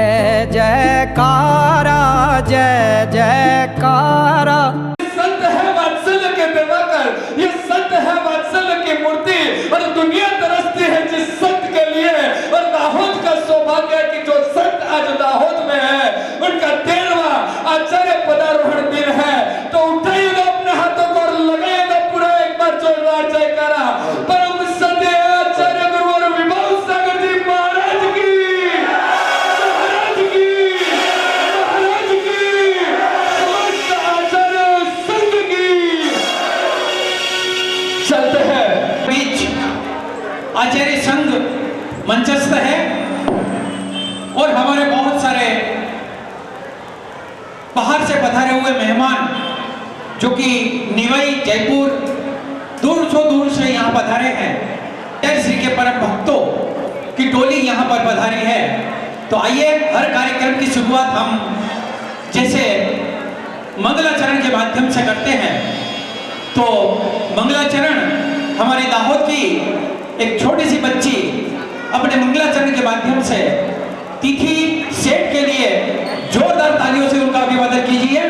जय जयकारा जय जयकारा। संत है वात्सल्य के दिवाकर, ये संत है वात्सल्य की मूर्ति और दुनिया तरसती है जिस संत के लिए। और दाहोद का सौभाग्य है कि जो संत आज दाहोद में है उनका 13वां आचार्य पदारोहण दिन है। तो उठाइएगा अपने हाथों को और लगाइएगा पूरा एक बार जोरदार जयकारा। परम सत्य आचार्य गुरुवर विभव सागर जी महाराज की, महाराज की, महाराज की, समस्त आचार्य संघ की। चलते हैं बीच आचार्य संघ मंचस्थ है और हमारे बहुत सारे बाहर से पधारे हुए मेहमान जो कि निवई जयपुर दूर से यहाँ पधारे हैं। जय श्री के परम भक्तों की टोली यहाँ पर पधारी है। तो आइए हर कार्यक्रम की शुरुआत हम जैसे मंगलाचरण के माध्यम से करते हैं। तो मंगलाचरण हमारे दाहोद की एक छोटी सी बच्ची अपने मंगलाचरण के माध्यम से तिथि सेठ के लिए जोरदार तालियों से उनका अभिवादन कीजिए।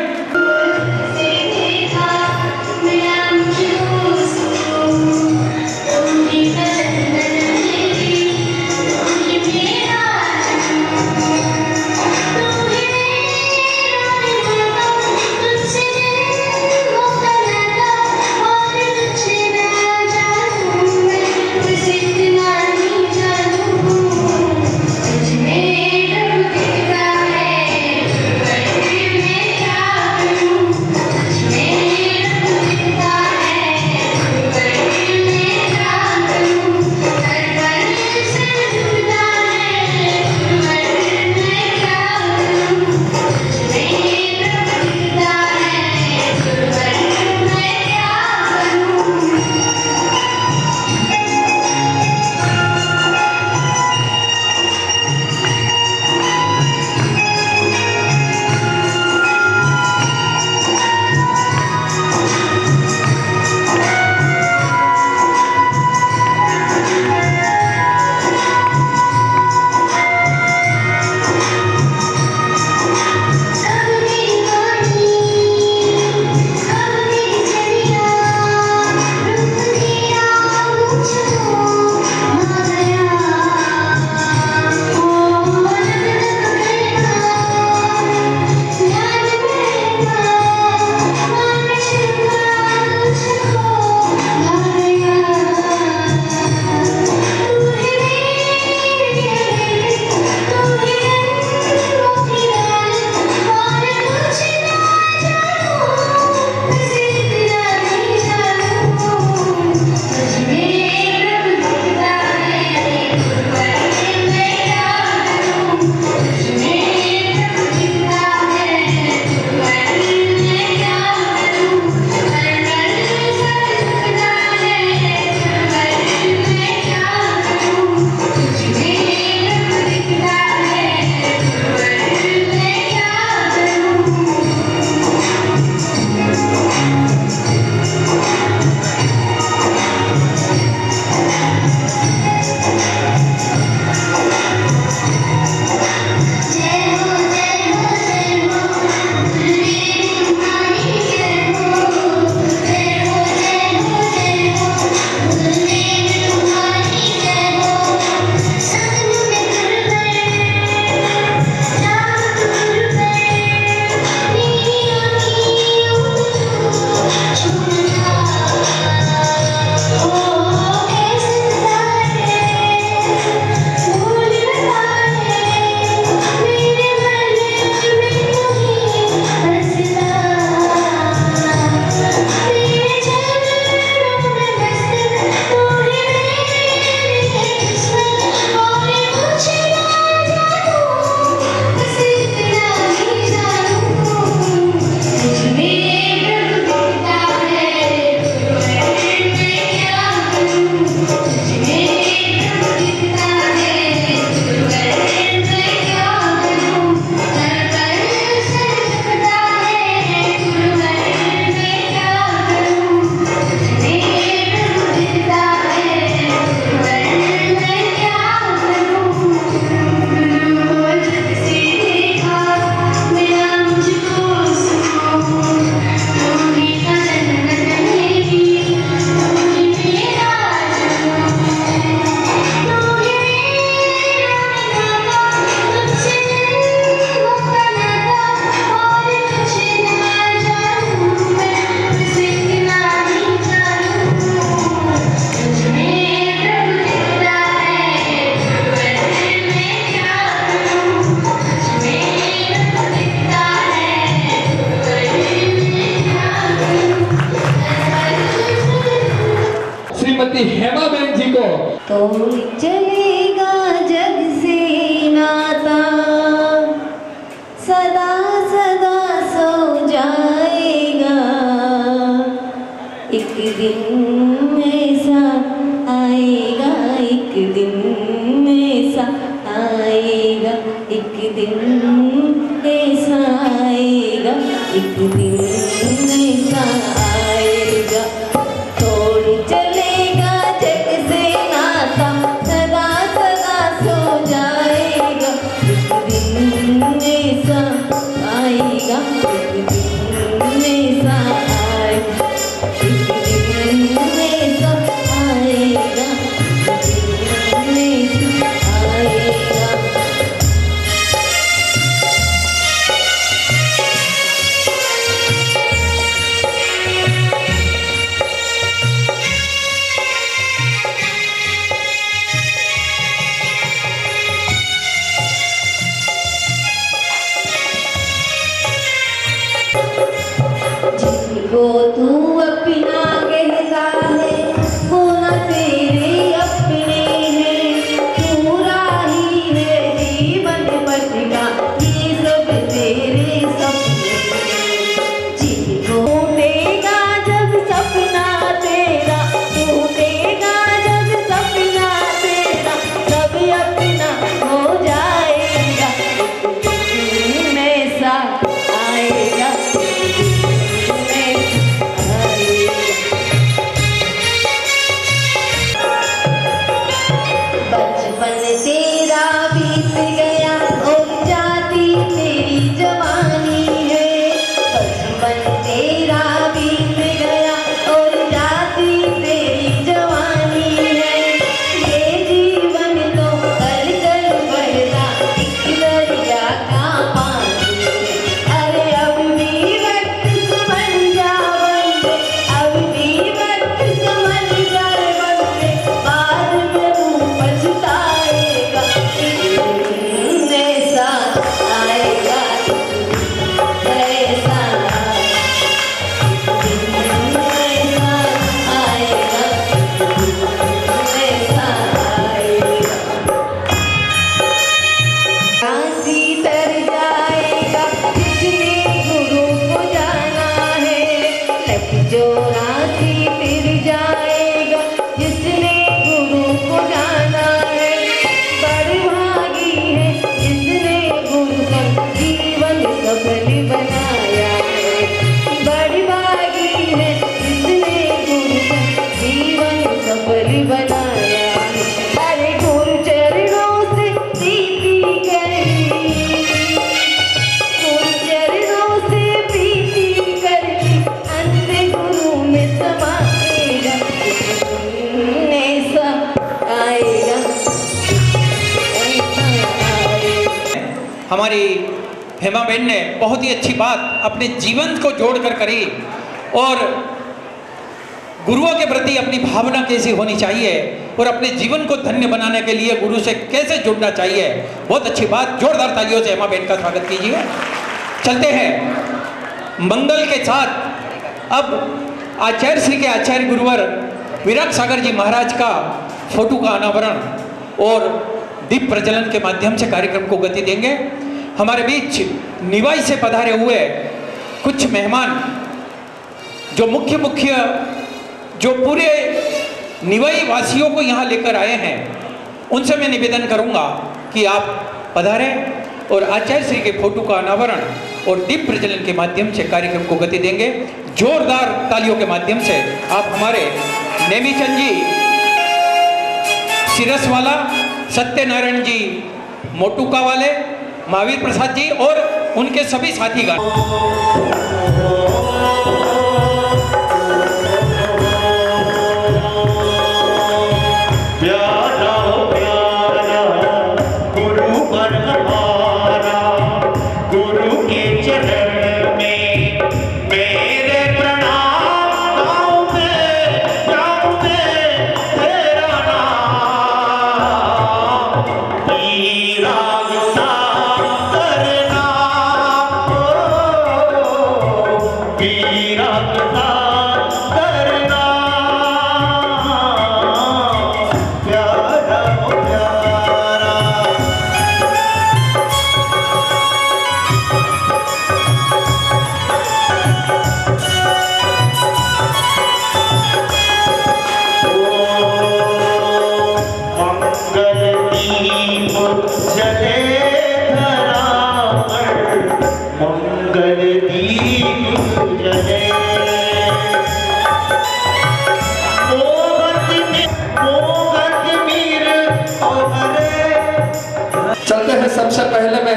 तोड़ चलेगा जग से नाता, सदा सदा सो जाएगा। एक दिन ऐसा आएगा, एक दिन ऐसा आएगा, एक दिन ऐसा आएगा, एक दिन ऐसा आएगा। तोड़ चलेगा जग से नाता, सदा सदा सो जाएगा। एक दिन ऐसा आएगा, एक दिन ऐसा आएगा, एक दिन ऐसा आएगा, एक दिन ऐसा आएगा। जिनको तू अपना कहता है वो न तेरे अपने हैं। पूरा ही है जीवन बचना, ये सब तेरे सपने हैं। जिनको टूटेगा जब सपना तेरा, टूटेगा जब सपना तेरा, सब अपना हो जाएगा। एक दिन ऐसा आएगा, बचपन तेरा बीत गया और जाती तेरी जवानी है। बचपन तेरा बीत गया और जाती तेरी जवानी है। ये जीवन तो कल कल बढ़ता एक दरिया का पानी है। अरे अब भी वक्त समझ जा बंदे, अब भी वक्त समझ जा बंदे, बाद में तू पछताएगा। एक दिन ऐसा आएगा, ऐसा एक दिन ऐसा आएगा, ऐसा आएगा। राशि तर जाएगा जिसने गुरु को जाना है। लग जो राशि तर जाएगा जिसने गुरु को जाना है। बड़भागी है जिसने गुरु का जीवन सफल बनाया है। बड़भागी है जिसने गुरु का जीवन सफल बनाया है। अरे गुरु चरणों से प्रीति करनी, गुरु चरणों से प्रीति करनी, अंत गुरु में समाएगा। एक दिन ऐसा आएगा, ऐसा आएगा। हमारी हेमा बहन ने बहुत ही अच्छी बात अपने जीवन को जोड़कर करी और गुरुओं के प्रति अपनी भावना कैसी होनी चाहिए और अपने जीवन को धन्य बनाने के लिए गुरु से कैसे जुड़ना चाहिए। बहुत अच्छी बात, जोरदार तालियों से हेमा बहन का स्वागत कीजिए। चलते हैं मंगल के साथ। अब आचार्य श्री के आचार्य गुरुवर विराट सागर जी महाराज का फोटो का अनावरण और दीप प्रज्वलन के माध्यम से कार्यक्रम को गति देंगे। हमारे बीच निवाई से पधारे हुए कुछ मेहमान जो मुख्य जो पूरे निवाई वासियों को यहाँ लेकर आए हैं, उनसे मैं निवेदन करूँगा कि आप पधारें और आचार्य श्री के फोटो का अनावरण और दीप प्रज्वलन के माध्यम से कार्यक्रम को गति देंगे। जोरदार तालियों के माध्यम से आप हमारे नेमीचंद जी सिरसवाला, सत्यनारायण जी मोटुका वाले, महावीर प्रसाद जी और उनके सभी साथीगण।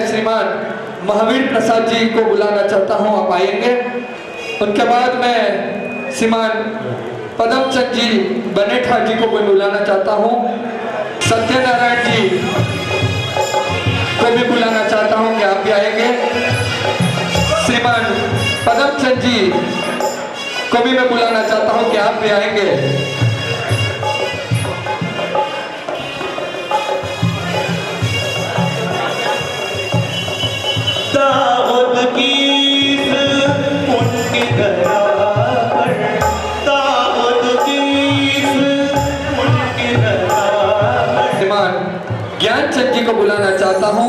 मैं श्रीमान महावीर प्रसाद जी को बुलाना चाहता हूं, आप आएंगे। उनके बाद मैं श्रीमान पदमचंद जी बनेठा जी को भी बुलाना चाहता हूं। सत्यनारायण जी को भी बुलाना चाहता हूं कि आप भी आएंगे। श्रीमान पदमचंद जी को भी मैं बुलाना चाहता हूं कि आप भी आएंगे। दाऊद की उनकी दरार, दाऊद की उनकी दरार। श्रीमान ज्ञानचंद जी को बुलाना चाहता हूं।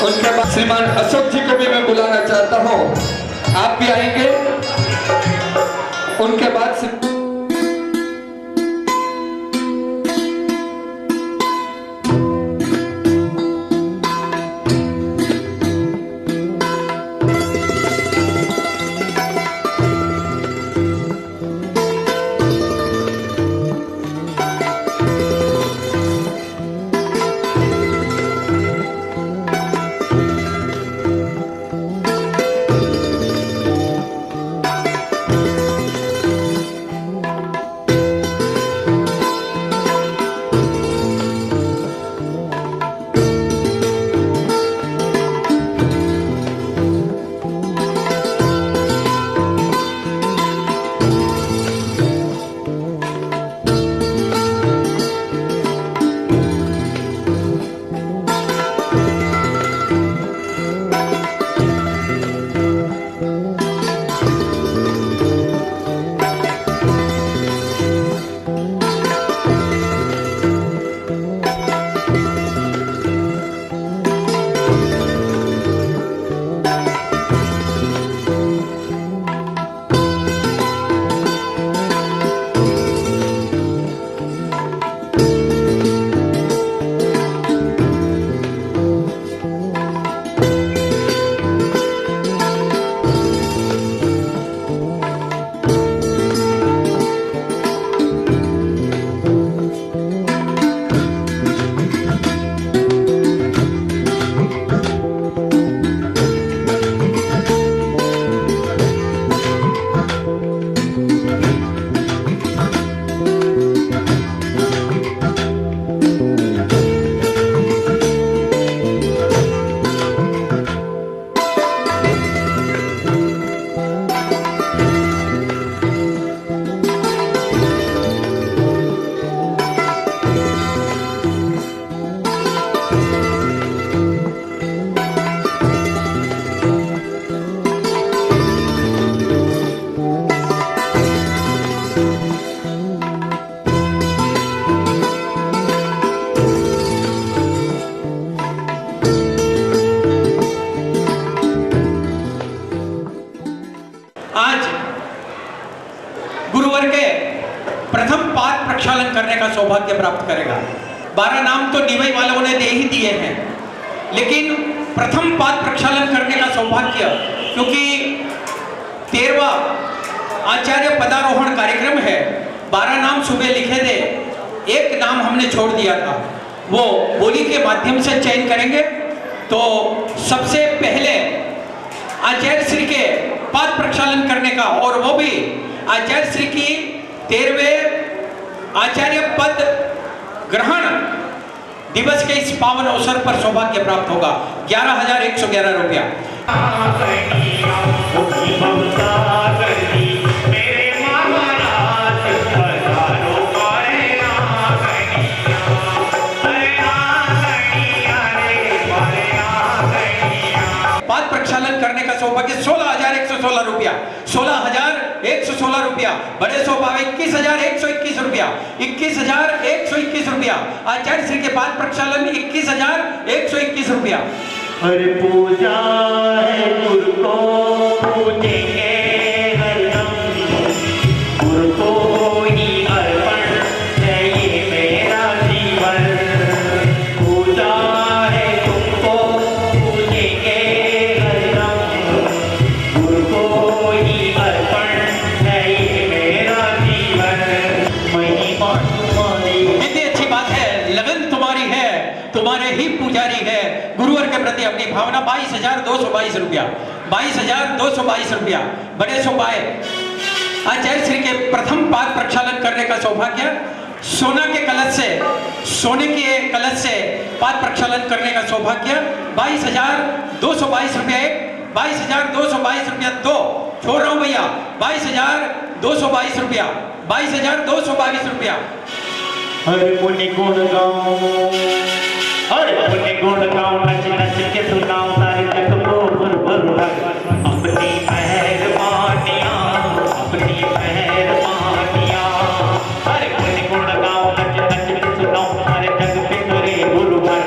उनके बाद श्रीमान अशोक जी को भी मैं बुलाना चाहता हूं, आप भी आएंगे। उनके बाद प्रक्षालन करने का सौभाग्य प्राप्त करेगा। 12 नाम तो निवई वालों ने दे ही दिए हैं, लेकिन प्रथम पाद प्रक्षालन करने का सौभाग्य, क्योंकि 13वां आचार्य पदारोहण कार्यक्रम है, 12 नाम सुबह लिखे थे, एक नाम हमने छोड़ दिया था, वो बोली के माध्यम से चयन करेंगे। तो सबसे पहले आचार्य श्री के पाद प्रक्षालन करने का, और वो भी आचार्य श्री की 13वें आचार्य पद ग्रहण दिवस के इस पावन अवसर पर सौभाग्य प्राप्त होगा। 11,111 रुपया। पाद प्रक्षालन करने का सौभाग्य 16,116 रुपया, 16,116 रुपया। बड़े सौभाग्य 21,121 रुपया, 21,121 रुपया। आचार्य श्री के पाद प्रक्षालन 21,121 रुपया। हर पूजा है गुरु को पूजेंगे हरदम, गुरु को ही अर्पण है ये मेरा जीवन। पूजा है तुमको पूजेंगे हरदम, गुरु को ही अर्पण है ये मेरा जीवन। महिमा प्रति अपनी भावना 22,222 रुपया, 22,222 रुपया। बड़े सौभाग्य आचार्य श्री के प्रथम पाद प्रक्षालन करने का सौभाग्य, सोने के कलश से पाद प्रक्षालन करने का सौभाग्य। 22,222 रुपया एक, 22,222 रुपया दो, छोड़ रहा हूं भैया, 22,222 रुपया, 22,222 रुपया। हर मुनि गुण गाऊं, हर मुनि गुण गाऊं, नच नच के सुनाऊं सारे जग को भर अपनी मेहरबानियां, अपनी मेहरबानियां। हर मुनि गुण गाऊं, नच नच के सुनाऊं सारे जग पे करे गुरुवर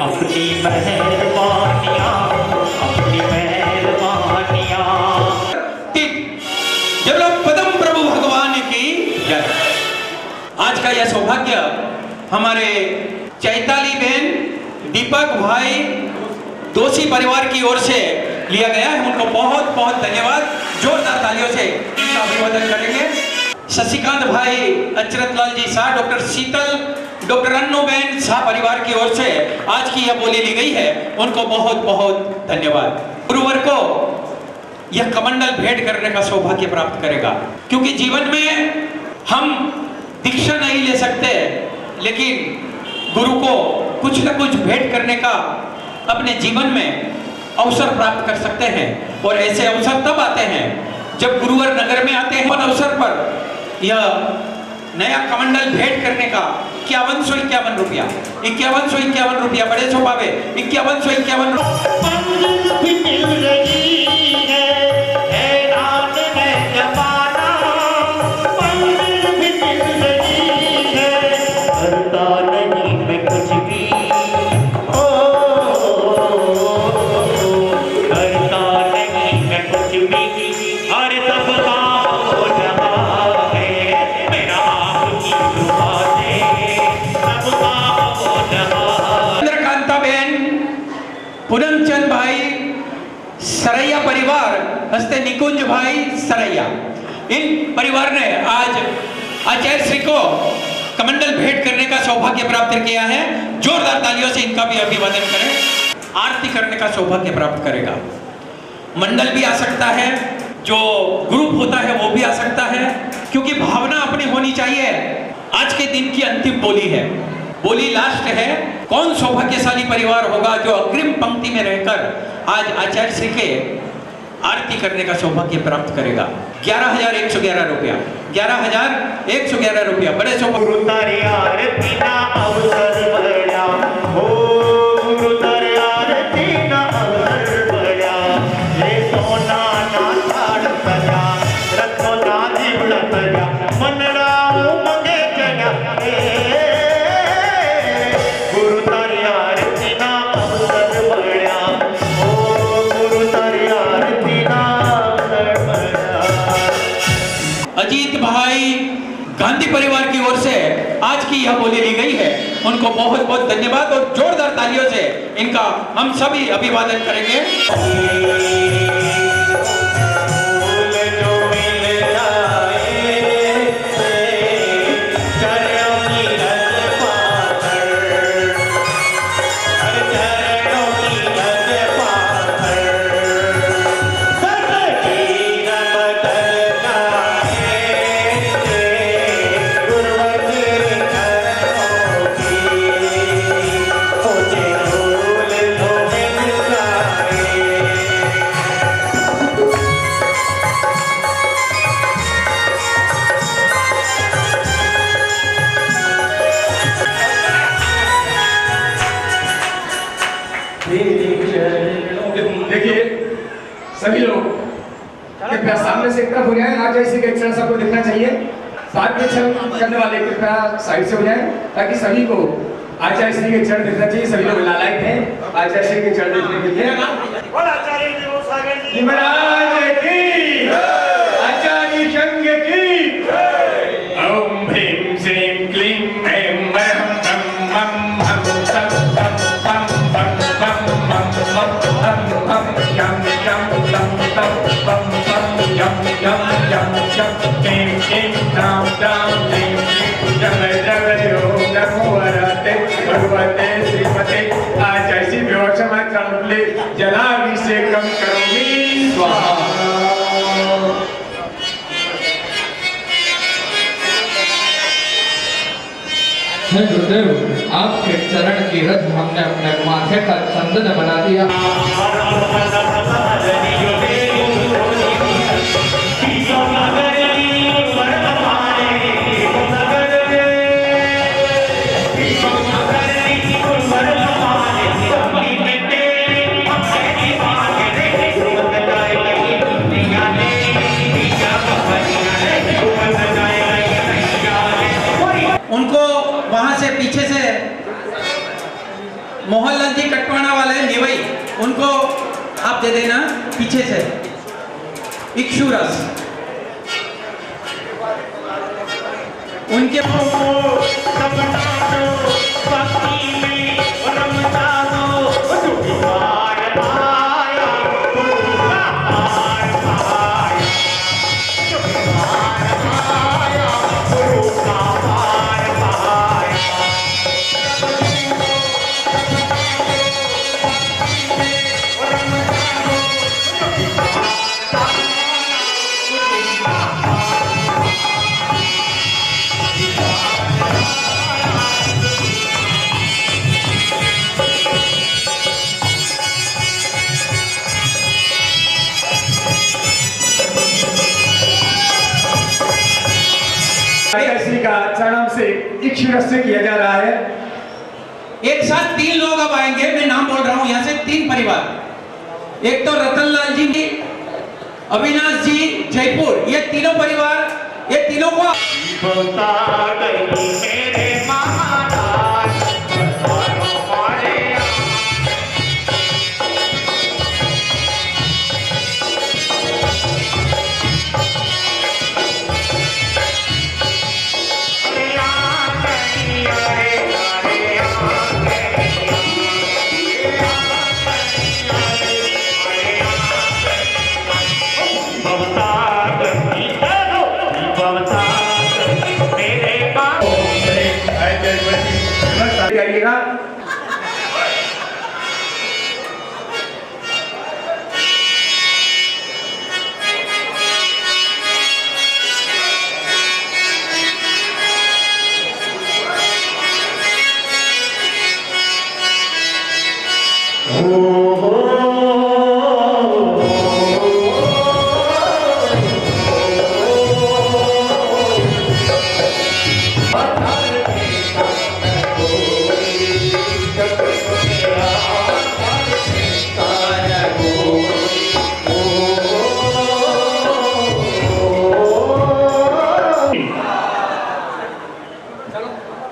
अपनी मेहरबानियां, अपनी मेहरबानियां। जब लोग पदम प्रभु भगवान की जय। आज का यह सौभाग्य हमारे चैताली बहन, दीपक भाई, दोषी परिवार की ओर से लिया गया है। उनको बहुत बहुत धन्यवाद, जोरदार तालियों से इनका अभिवादन करेंगे। शशिकांत भाई, अचरत लाल जी शाह, डॉक्टर शीतल, डॉक्टर अन्नू बहन शाह परिवार की ओर से आज की यह बोली ली गई है, उनको बहुत बहुत धन्यवाद। गुरुवर को यह कमंडल भेंट करने का सौभाग्य प्राप्त करेगा, क्योंकि जीवन में हम दीक्षा नहीं ले सकते, लेकिन गुरु को कुछ न कुछ भेंट करने का अपने जीवन में अवसर प्राप्त कर सकते हैं। और ऐसे अवसर तब आते हैं जब गुरुवर नगर में आते हैं। उन अवसर पर यह नया कमंडल भेंट करने का 5151 रुपया, 5151 रुपया, बड़े स्वभाव 5151 पूनमचंद भाई सरैया परिवार, हस्ते निकुंज भाई सरैया, इन परिवार ने आज आचार्य श्री को कमंडल भेंट करने का सौभाग्य प्राप्त किया है। जोरदार तालियों से इनका भी अभिवादन करें। आरती करने का सौभाग्य प्राप्त करेगा। मंडल भी आ सकता है, जो ग्रुप होता है वो भी आ सकता है, क्योंकि भावना अपनी होनी चाहिए। आज के दिन की अंतिम बोली है, बोली लास्ट है। कौन सौभाग्यशाली परिवार होगा जो अग्रिम पंक्ति में रहकर आज आचार्य श्री के आरती करने का सौभाग्य प्राप्त करेगा। 11,111 रुपया, 11,111 रुपया, बड़े सौभाग्य। गुरु तारी आरती ना अवसर बड़ा, हो गुरु तारी आरती ना अवसर बड़ा, ये सोना ना थाड़ सजा, रखो ना जीवड़ा सजा, मन राम मंगे जगा। गुरु तारी आरती ना अवसर बड़ा, हो गुरु तारी आरती ना अवसर बड़ा। अजीत भाई गांधी परिवार की ओर से आज की यह बोली ली गई है, उनको बहुत बहुत धन्यवाद और जोरदार तालियों से इनका हम सभी अभिवादन करेंगे। देखिए सभी लोग कृपया सामने से एक तरफ हो जाए, आचार्य श्री के चरण सबको दिखना चाहिए। साथ में चरण करने वाले कृपया साइड से हो जाए, ताकि सभी को आचार्य श्री के चरण दिखना चाहिए। सभी लोग लालायित हैं आचार्य श्री के चरण देखने के लिए। महाराज की, आचार्य संघ की। ओम भीम श्रीम क्लीम ऐं वरं बम बम हम सब बम बम बम बम बम बम बम यम यम तम तम बम बम यम यम यम यम क्लीम क्लीम नाम नाम क्लीम क्लीम जय जय ओम नमो वरते भगवते श्रीमते आचार्य श्री विवक्षमा चरण हे गुरुदेव, आपके चरण की रज हमने अपने माथे का चंदन बना दिया। उनको वहां से पीछे से मोहनलाल जी कटवाना वाले निवई, उनको आप दे देना पीछे से इक्षु रस। उनके श्री का चरणों से इक्षुरस से किया जा रहा है। एक साथ 3 लोग अब आएंगे, मैं नाम बोल रहा हूं यहां से 3 परिवार। एक तो रतनलाल जी, अविनाश जी जयपुर, ये तीनों परिवार, ये तीनों को आइएगा।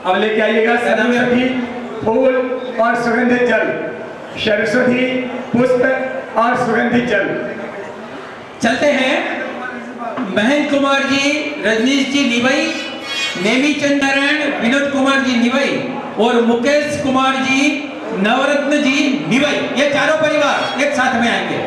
अब लेके आइएगा सरस्वती फूल और सुगंधित जल, सरस्वती पुष्प और सुगंधित जल। चलते हैं। महेंद्र कुमार जी, रजनीश जी निवई, नेमी चंद नारायण, विनोद कुमार जी निवई और मुकेश कुमार जी, नवरत्न जी निवई, ये चारों परिवार एक साथ में आएंगे।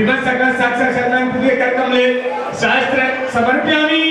श्रीमद सकल साक्षात् शतनाम पुगे कर कमले शास्त्र समर्पयामि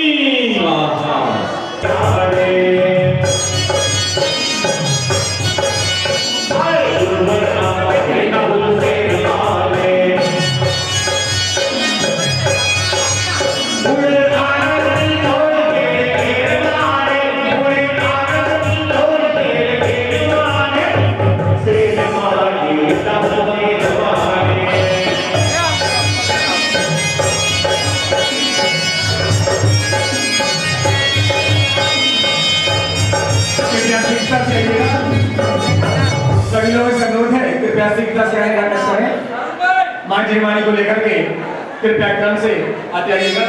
सभी लोगों से अनुरोध है कृपया शीघ्रता से आगे रखना करें। मां जीवानी को लेकर के कृपया क्रम से आते आइएगा।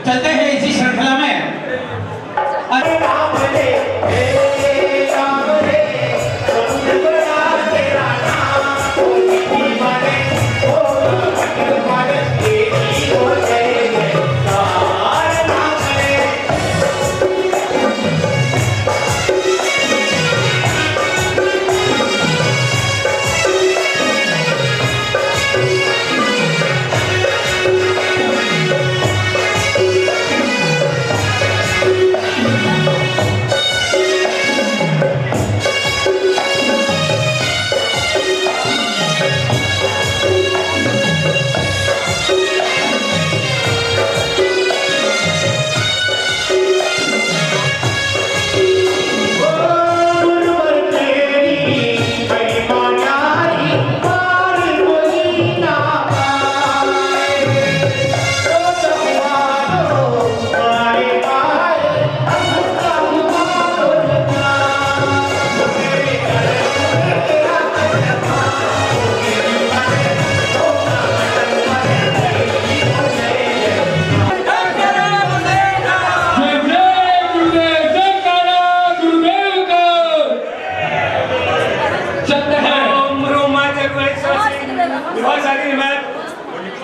चलते हैं इसी श्रृंखला में। अरे राम रे राम रे बड़ा तेरा नाम कोई दीवाने ओ दीवाने तेरी हो जाए राम रे।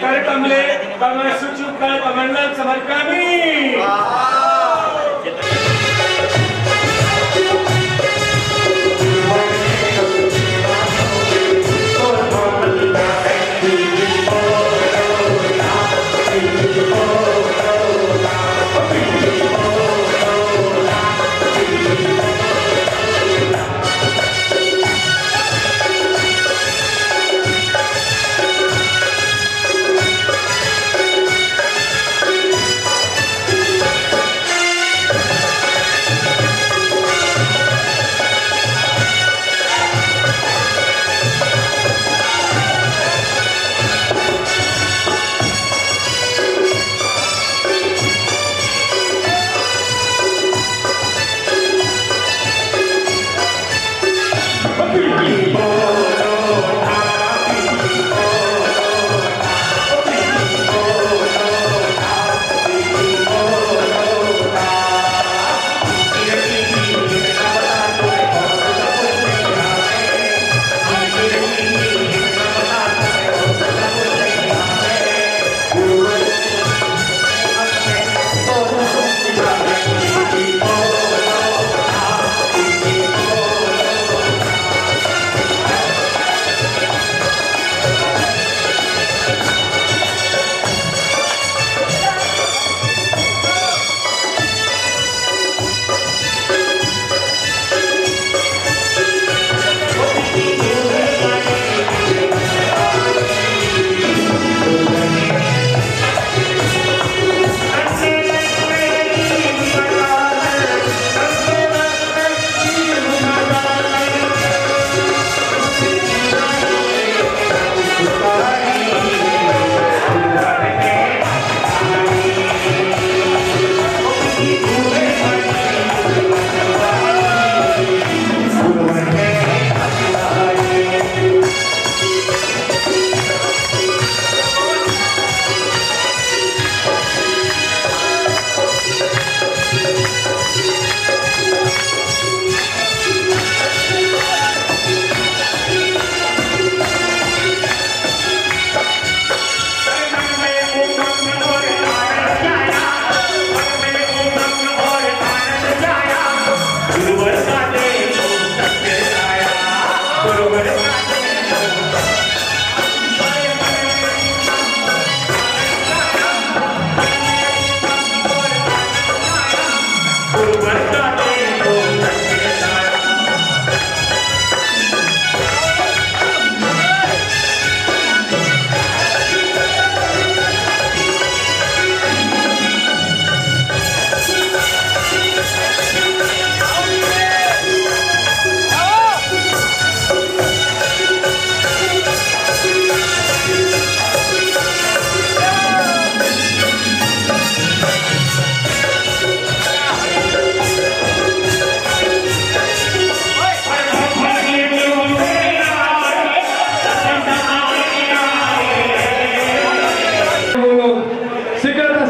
कर कमले कमल सुचु कर कमंडल समर्पयामि।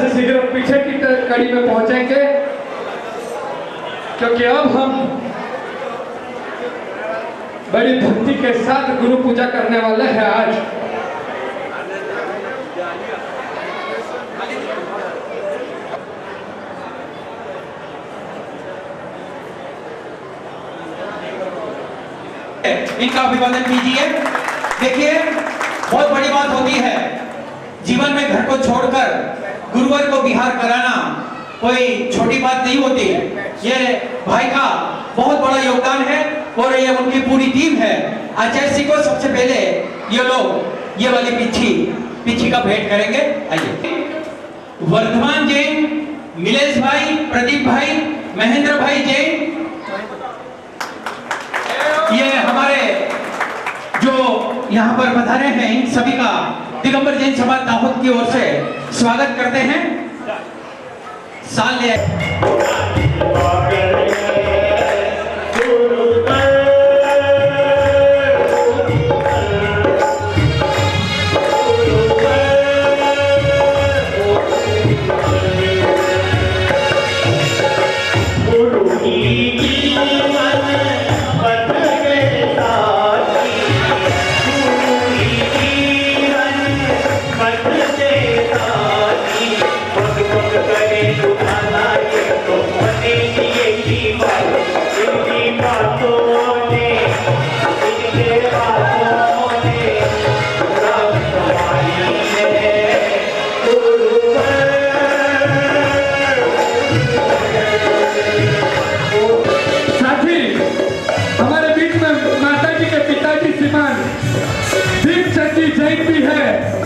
से शीघ्र पीछे की कड़ी में पहुंचेंगे, क्योंकि अब हम बड़ी भक्ति के साथ गुरु पूजा करने वाले हैं आज। इनका अभिवादन कीजिए। देखिए, बहुत बड़ी बात होती है जीवन में घर को छोड़कर गुरुवर को विहार कराना कोई छोटी बात नहीं होती। ये भाई का बहुत बड़ा योगदान है और ये उनकी पूरी टीम है। आचार्य जी को सबसे पहले ये लोग ये वाली पिच्छी का भेंट करेंगे। आइए, वर्धमान जैन, मिलेश भाई, प्रदीप भाई, महेंद्र भाई जैन, ये हमारे जो यहाँ पर पधारे हैं, इन सभी का दिगंबर जैन समाज दाहोद की ओर से स्वागत करते हैं। साल ले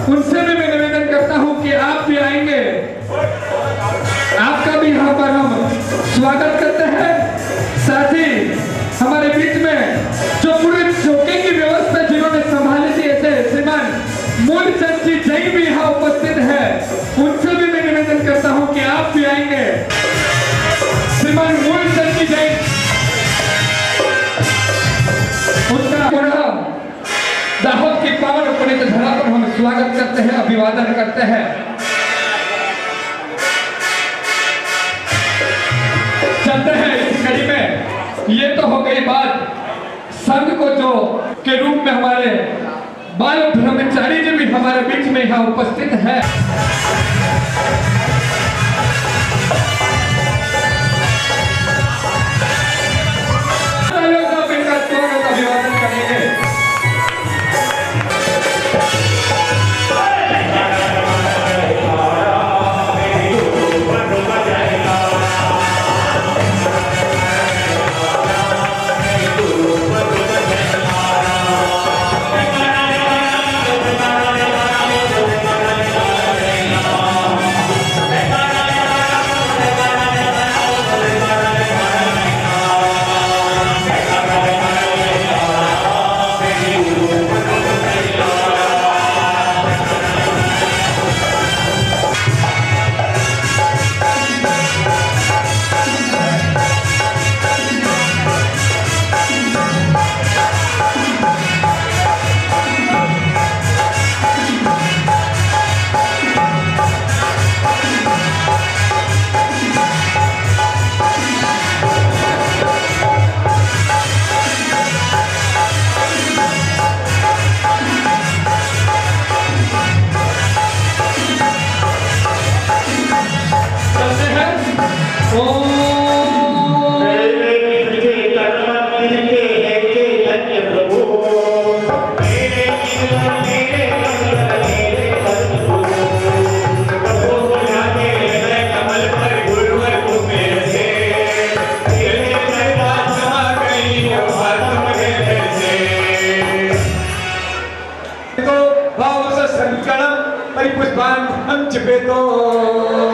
उनसे भी मैं निवेदन करता हूं कि आप भी आएंगे, आपका भी यहाँ पर हम स्वागत करते हैं। साथ ही हमारे बीच में जो पूरे चौके की व्यवस्था जिन्होंने संभाली थी, ऐसे श्रीमान मूलचंद जी जैन भी यहाँ उपस्थित है, उनसे भी मैं निवेदन करता हूं कि आप भी आएंगे। श्रीमान मूलचंद जी जैन, उनका पूरा दाहोद की पावन पुनीत धरा पर हम स्वागत करते हैं, अभिवादन करते हैं। चलते हैं इस कड़ी में। ये तो हो गई बात संघ को जो के रूप में हमारे बाल ब्रह्मचारी जी भी हमारे बीच में यहाँ उपस्थित है। इनका स्वागत अभिवादन करेंगे।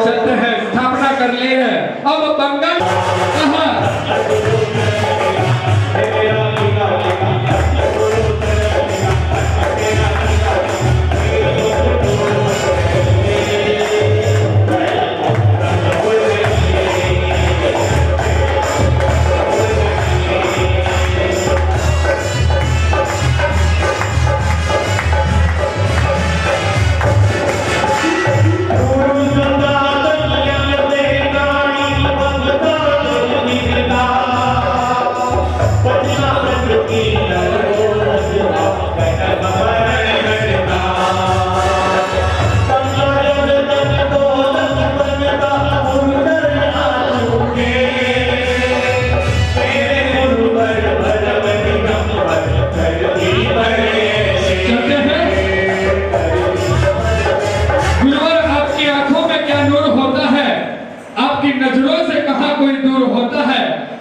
चलते हैं, स्थापना कर ली है। अब बंगाल गुरु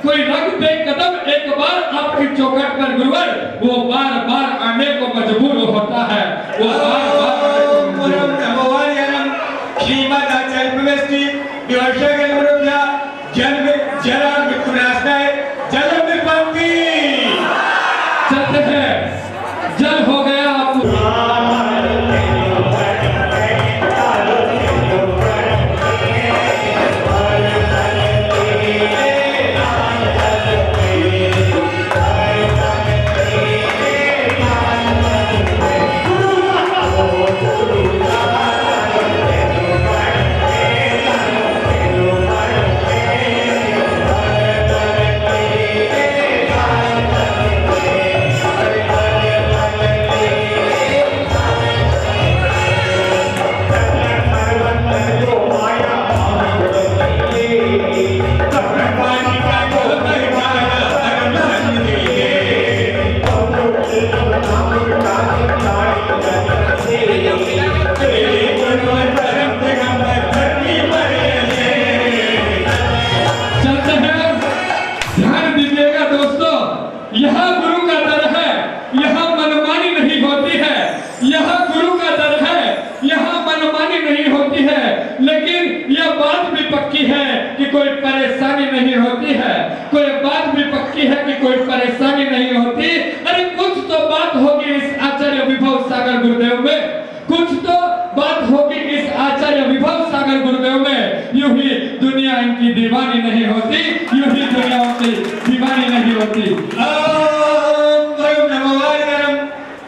कोई रख दे कदम एक बार आपकी चौखट पर गुरुवर, वो बार बार आने को मजबूर होता है, वो बार बार श्रीमद आचार्य प्रवेश जन्म जरा मृत्युनाशनाय जल में पंक्ति चलते हैं, जल हो गया आपको। यहाँ गुरु का दर है, यहाँ मनमानी नहीं होती है, यहाँ गुरु का दर है, यहाँ मनमानी नहीं होती है। लेकिन यह बात भी पक्की है कि कोई परेशानी नहीं होती है, कोई बात भी पक्की है कि कोई परेशानी नहीं होती। अरे कुछ तो बात होगी इस आचार्य विभव सागर गुरुदेव में, कुछ तो बात होगी इस आचार्य विभव सागर गुरुदेव में। यूं ही दुनिया इनकी दीवानी नहीं होती, यूं ही दुनिया उनकी दीवानी नहीं होती।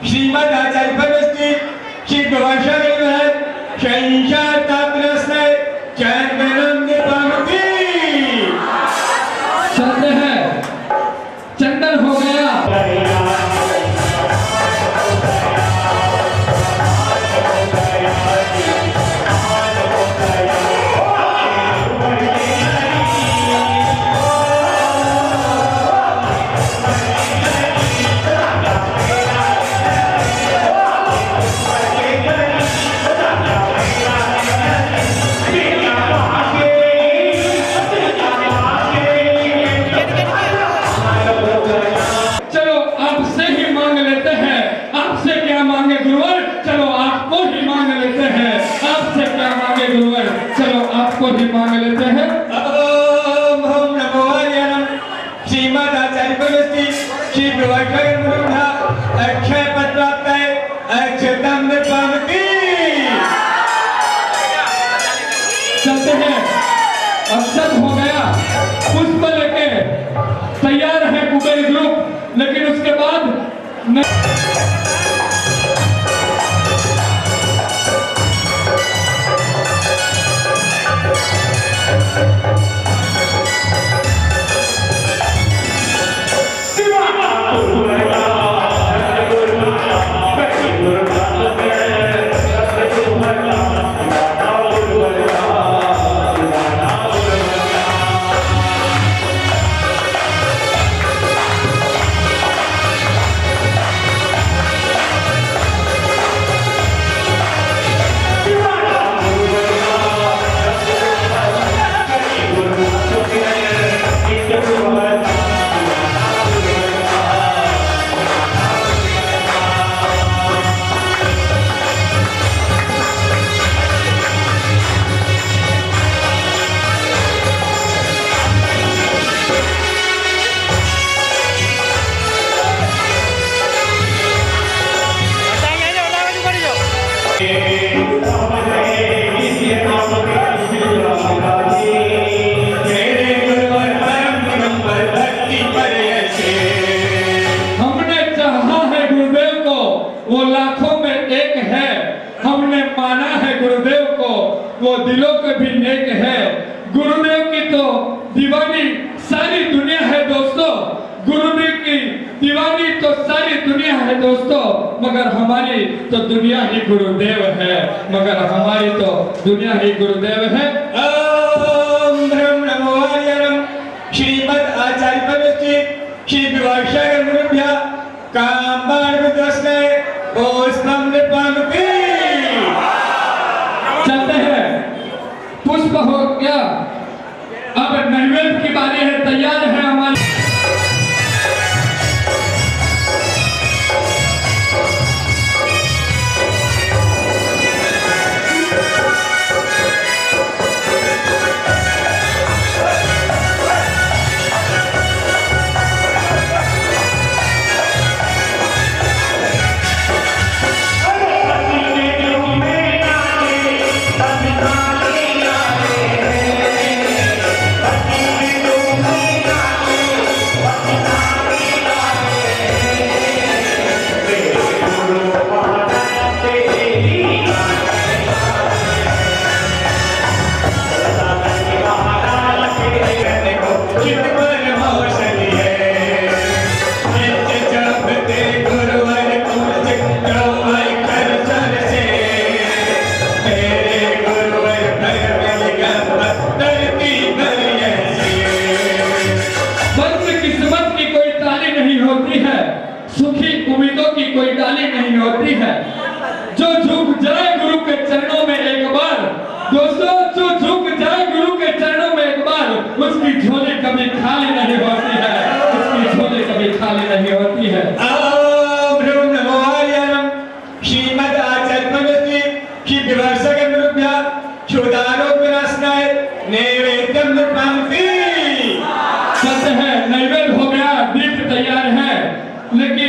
श्रीमद आचार्य प्रवेश श्री प्रभाषा शहंशाह तापरस्ने चंदनम निपामती। चलते हैं, चंदन हो गया। मांग लेते हैं। ओम हम नमो नारायण। श्रीमद आचार्य प्रवेश श्री प्रभाषा अक्षय पत्र अक्षतम निपामती। चलते हैं, अक्षत हो गया, पुष्प लेके तैयार है कुबेर ग्रुप, लेकिन उसके बाद वो लाखों में एक है, हमने माना है गुरुदेव को, वो दिलों के भी नेक है। गुरुदेव की तो दीवानी सारी दुनिया है दोस्तों, गुरुदेव की दीवानी तो सारी दुनिया है दोस्तों, मगर हमारी तो दुनिया ही गुरुदेव है, मगर हमारी तो दुनिया ही गुरुदेव है। ओम ब्रह्म नमो नारायण। श्रीमद आचार्य प्रवेश श्री विभाषा गुरुभ्या कामार विदस्ने पुष्पम निपामती। चलते हैं, पुष्प हो गया, अब नैवेद्य की बारी है, तैयार है हमारे नैवेद्यम पंक्ति। चलते हैं, नैवेद्य हो गया, दीप तैयार है, लेकिन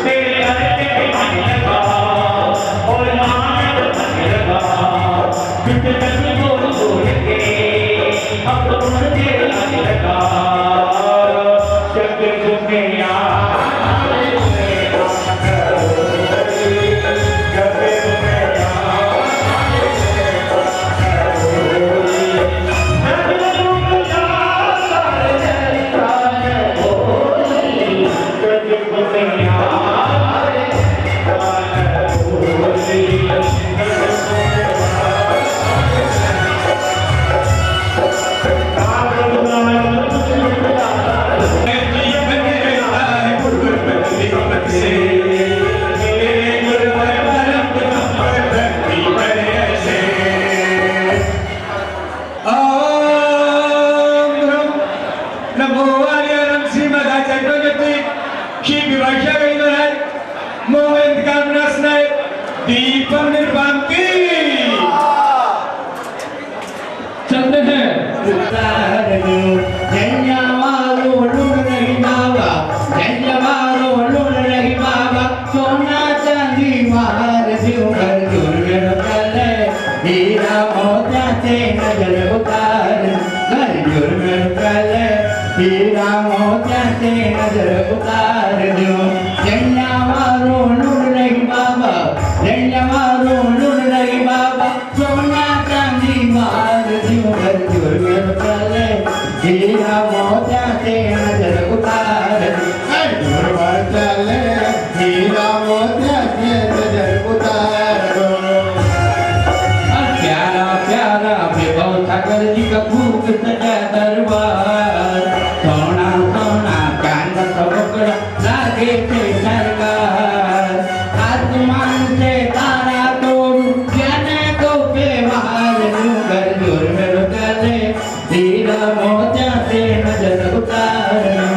तेरे हरे मन लगा और मान लगा बिन बोल बोल के अब तो मुझे लगा जग दुनिया दीपम निर्वांति। चलते हैं, सोना चांदी मार जीवर दुर्गण कले हीरा मोतिया से नजर उतार घर दुर्गण कले हीरा मोतिया से नजर उतार दो झंडा मारो नूर रही बाबा झंडा मारो नूर रही बाबा सोना चांदी मार जीवर दुर्गण कले हीरा मोतिया से नजर उतार घर दुर्गण कले हीरा मोतिया से नजर उतारो। प्यारा प्यारा विभव ठाकर जी का भूख सजा दरबार सोना सोना चांद सबकड़ा लागे थे सरकार आसमान से तारा तोड़ जाने को बेवार डूंगर दूर में रुकले हीरा मोतिया से नजर उतारो।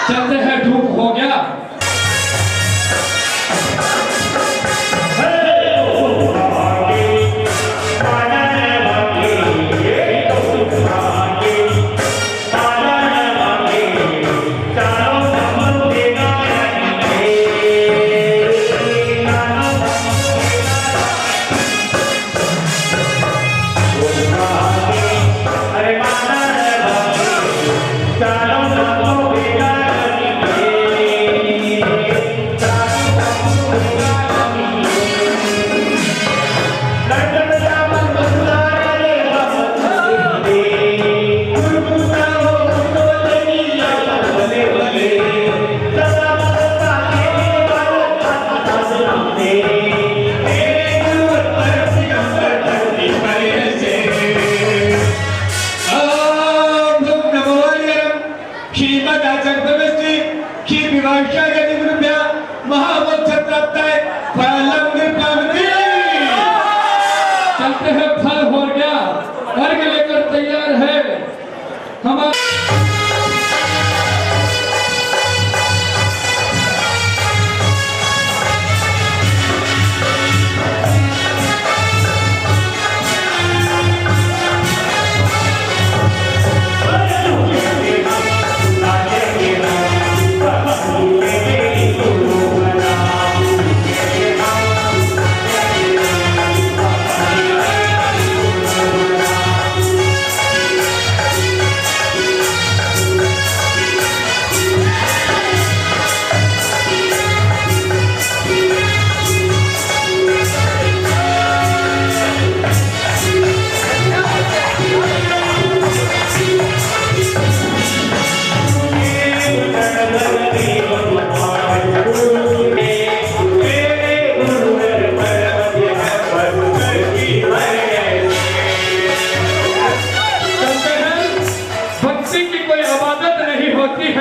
चलते हैं, धूप हो गया। अरे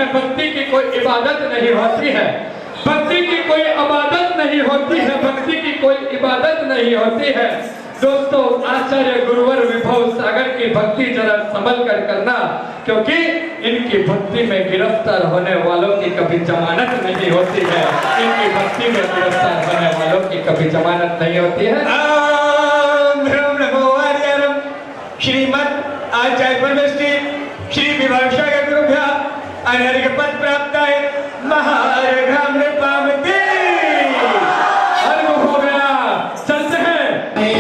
है, भक्ति की कोई इबादत नहीं होती है, भक्ति की कोई इबादत नहीं होती है, भक्ति की कोई इबादत नहीं होती है। दोस्तों, आचार्य गुरुवर विभव सागर की भक्ति जरा संभल कर करना, क्योंकि इनकी भक्ति में गिरफ्तार होने वालों की कभी जमानत नहीं होती है। इनकी भक्ति में गिरफ्तार होने वालों की कभी जमानत नहीं होती है। ब्रह्म नमो आर्यम श्रीमद आचार्य परमेष्टि श्री विभव सागर गुरुभ्या अनर्घ पद प्राप्त है महार्घम नृपामते। अर्घ हो गया, चलते हैं।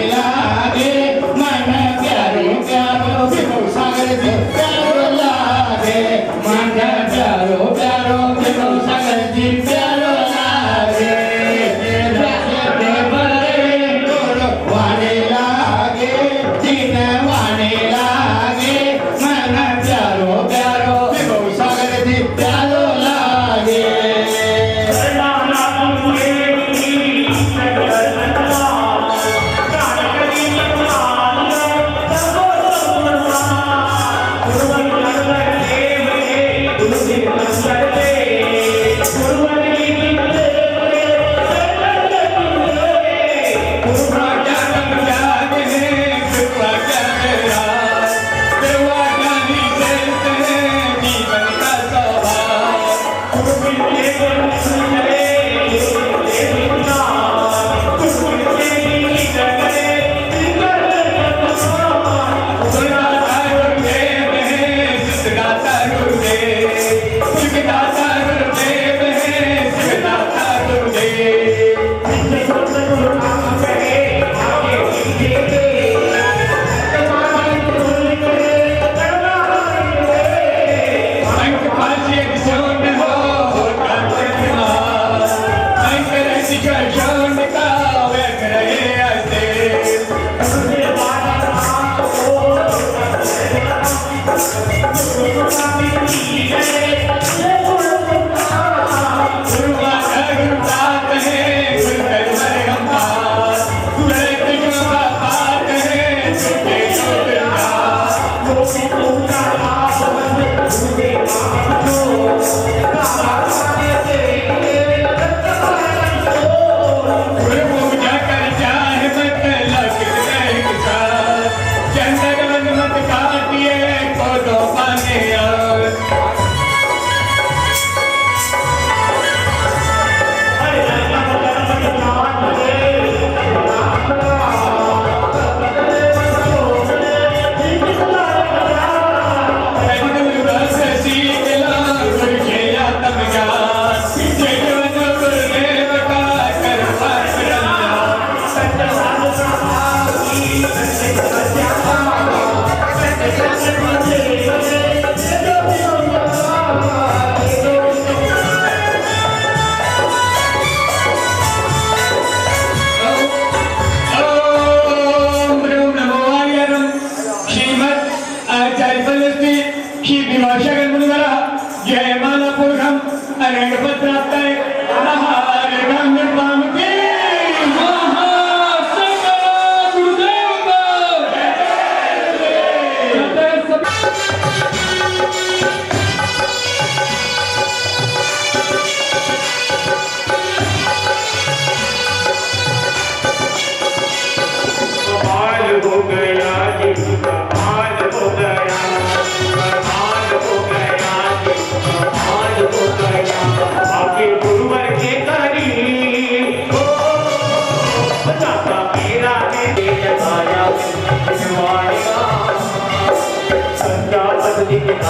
लागे मन प्यारो प्यारो विभव सागर जी प्यारो लागे, मन प्यारो प्यारो विभव सागर जी प्यारो लागे। वाने लागे जीन वाने लागे, मन प्यारो प्यारो विभव सागर जी प्यारो लागे।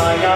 आया